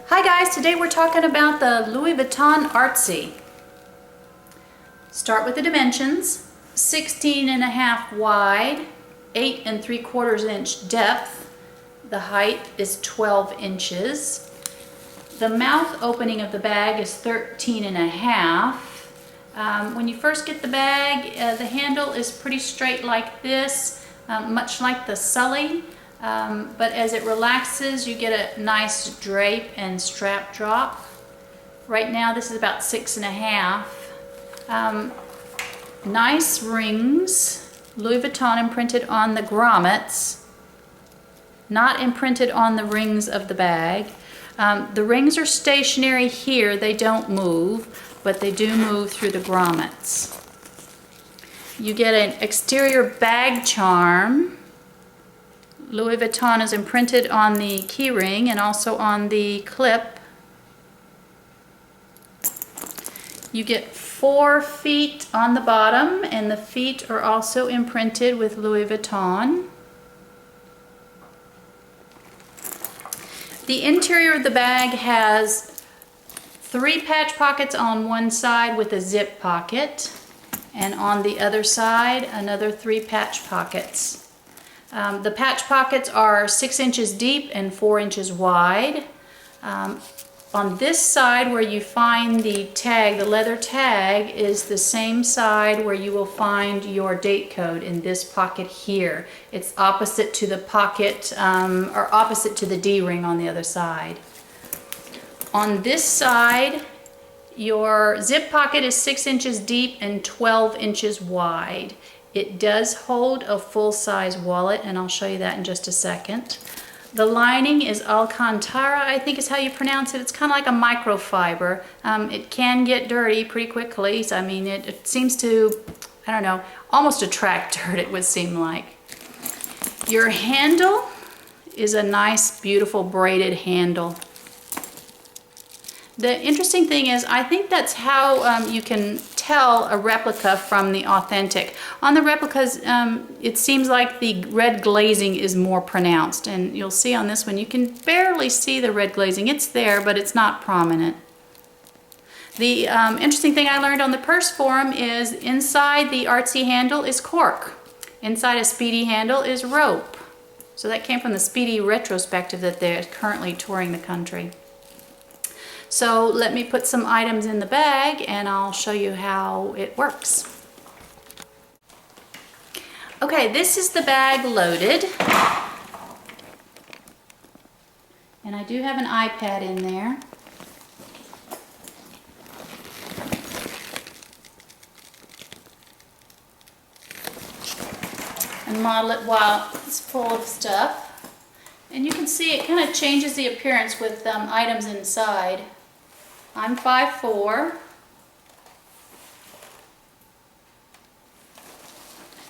Hi guys, today we're talking about the Louis Vuitton Artsy. Start with the dimensions. 16.5 wide, 8 3/4 inch depth. The height is 12 inches. The mouth opening of the bag is 13.5. When you first get the bag, the handle is pretty straight like this, much like the Sully. But as it relaxes, you get a nice drape and strap drop. Right now this is about 6.5. Nice rings, Louis Vuitton imprinted on the grommets, not imprinted on the rings of the bag. The rings are stationary here, they don't move, but they do move through the grommets. You get an exterior bag charm. Louis Vuitton is imprinted on the key ring and also on the clip. You get 4 feet on the bottom, and the feet are also imprinted with Louis Vuitton. The interior of the bag has 3 patch pockets on one side with a zip pocket, and on the other side another 3 patch pockets. The patch pockets are 6 inches deep and 4 inches wide. On this side where you find the tag, the leather tag, is the same side where you will find your date code in this pocket here. It's opposite to the pocket, or opposite to the D-ring on the other side. On this side, your zip pocket is 6 inches deep and 12 inches wide. It does hold a full-size wallet, and I'll show you that in just a second. The lining is Alcantara, I think is how you pronounce it. It's kind of like a microfiber. It can get dirty pretty quickly. So, I mean, it seems to, I don't know, almost attract dirt, it would seem like. Your handle is a nice, beautiful braided handle. The interesting thing is, I think that's how you can tell a replica from the authentic. On the replicas, it seems like the red glazing is more pronounced, and you'll see on this one, you can barely see the red glazing. It's there, but it's not prominent. The interesting thing I learned on the purse forum is inside the Artsy handle is cork. Inside a Speedy handle is rope. So that came from the Speedy retrospective that they're currently touring the country. So let me put some items in the bag and I'll show you how it works. Okay, this is the bag loaded. And I do have an iPad in there. And model it while it's full of stuff. And you can see it kind of changes the appearance with items inside. I'm 5'4".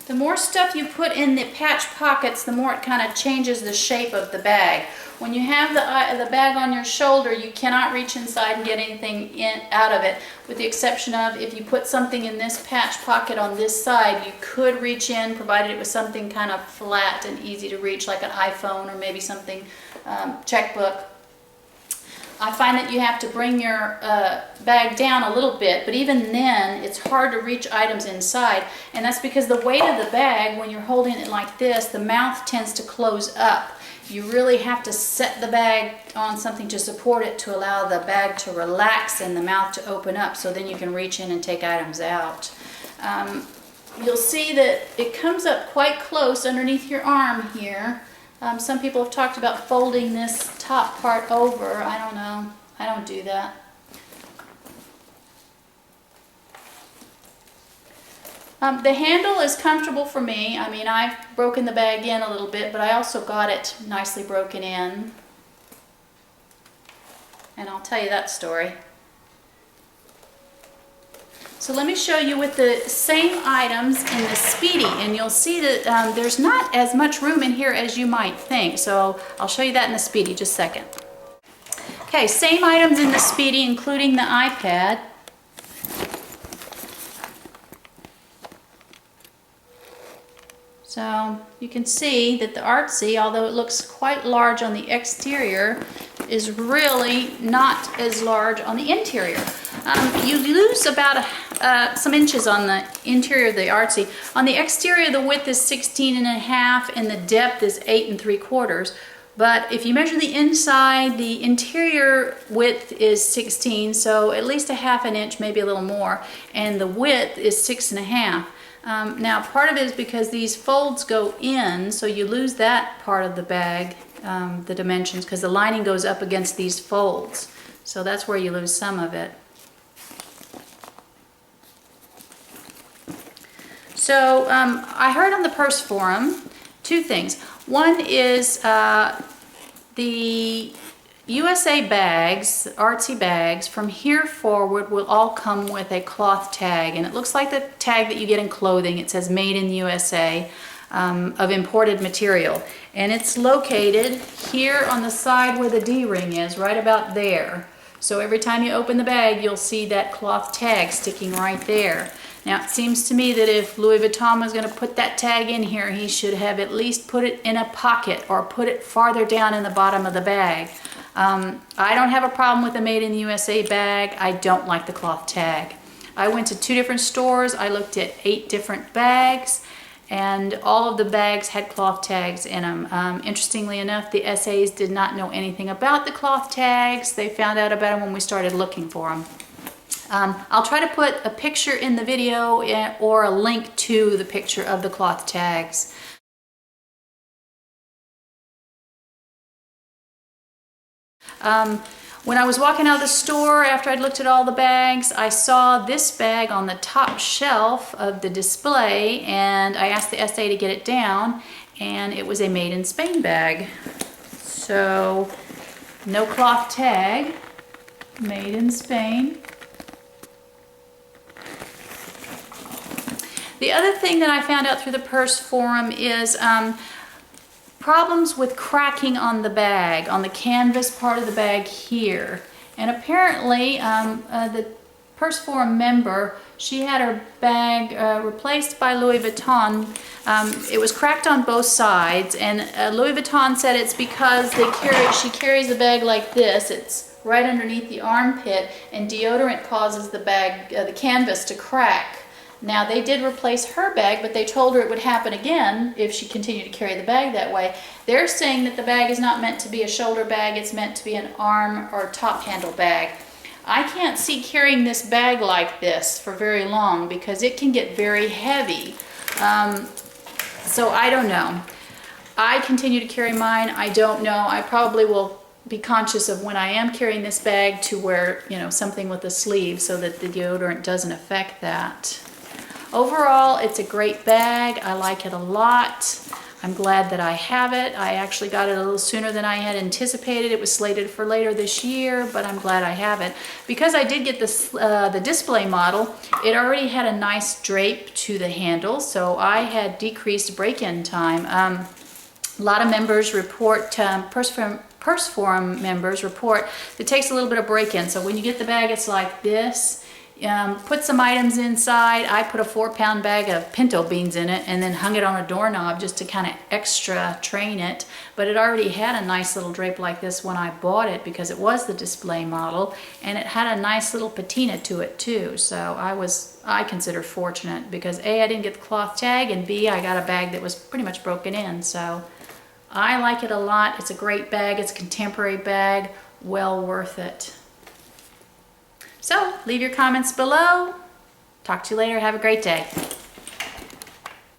The more stuff you put in the patch pockets, the more it kind of changes the shape of the bag. When you have the bag on your shoulder, you cannot reach inside and get anything out of it, with the exception of if you put something in this patch pocket on this side, you could reach in, provided it was something kind of flat and easy to reach, like an iPhone or maybe something, checkbook. I find that you have to bring your bag down a little bit, but even then it's hard to reach items inside, and that's because the weight of the bag, when you're holding it like this, the mouth tends to close up. You really have to set the bag on something to support it to allow the bag to relax and the mouth to open up, so then you can reach in and take items out. You'll see that it comes up quite close underneath your arm here. Some people have talked about folding this top part over. I don't know. I don't do that. The handle is comfortable for me. I mean, I've broken the bag in a little bit, but I also got it nicely broken in. And I'll tell you that story. So let me show you with the same items in the Speedy, and you'll see that there's not as much room in here as you might think. So I'll show you that in the Speedy, just a second. Okay, same items in the Speedy, including the iPad. So you can see that the Artsy, although it looks quite large on the exterior, is really not as large on the interior. You lose about some inches on the interior of the Artsy. On the exterior, the width is 16.5 and the depth is 8 3/4. But if you measure the inside, the interior width is 16, so at least a half an inch, maybe a little more, and the width is 6.5. Now part of it is because these folds go in, so you lose that part of the bag, the dimensions, because the lining goes up against these folds. So that's where you lose some of it. So I heard on the purse forum two things. One is the USA bags, Artsy bags, from here forward will all come with a cloth tag, and it looks like the tag that you get in clothing. It says made in USA, of imported material, and it's located here on the side where the D-ring is, right about there. So every time you open the bag, you'll see that cloth tag sticking right there. Now it seems to me that if Louis Vuitton was going to put that tag in here, he should have at least put it in a pocket or put it farther down in the bottom of the bag. I don't have a problem with the Made in the USA bag. I don't like the cloth tag. I went to 2 different stores. I looked at 8 different bags, and all of the bags had cloth tags in them. Interestingly enough, the SAs did not know anything about the cloth tags. They found out about them when we started looking for them. I'll try to put a picture in the video or a link to the picture of the cloth tags. When I was walking out of the store after I'd looked at all the bags, I saw this bag on the top shelf of the display, and I asked the SA to get it down, and it was a Made in Spain bag. So no cloth tag, Made in Spain. The other thing that I found out through the purse forum is problems with cracking on the bag, on the canvas part of the bag here. And apparently the purse forum member, she had her bag replaced by Louis Vuitton. It was cracked on both sides, and Louis Vuitton said it's because she carries the bag like this. It's right underneath the armpit, and deodorant causes the bag, the canvas to crack. Now they did replace her bag, but they told her it would happen again if she continued to carry the bag that way. They're saying that the bag is not meant to be a shoulder bag, it's meant to be an arm or top handle bag. I can't see carrying this bag like this for very long because it can get very heavy. So I don't know. I continue to carry mine. I don't know. I probably will be conscious of when I am carrying this bag to wear, something with a sleeve so that the deodorant doesn't affect that. Overall, it's a great bag. I like it a lot. I'm glad that I have it. I actually got it a little sooner than I had anticipated. It was slated for later this year, but I'm glad I have it. Because I did get this, the display model, it already had a nice drape to the handle, so I had decreased break-in time. A lot of members report, purse forum members report, it takes a little bit of break-in. So when you get the bag, it's like this. Put some items inside. I put a 4-pound bag of pinto beans in it and then hung it on a doorknob just to kind of extra train it. But it already had a nice little drape like this when I bought it because it was the display model, and it had a nice little patina to it too. So I consider fortunate because A, I didn't get the cloth tag, and B, I got a bag that was pretty much broken in. So I like it a lot. It's a great bag. It's a contemporary bag. Well worth it. So leave your comments below. Talk to you later. Have a great day.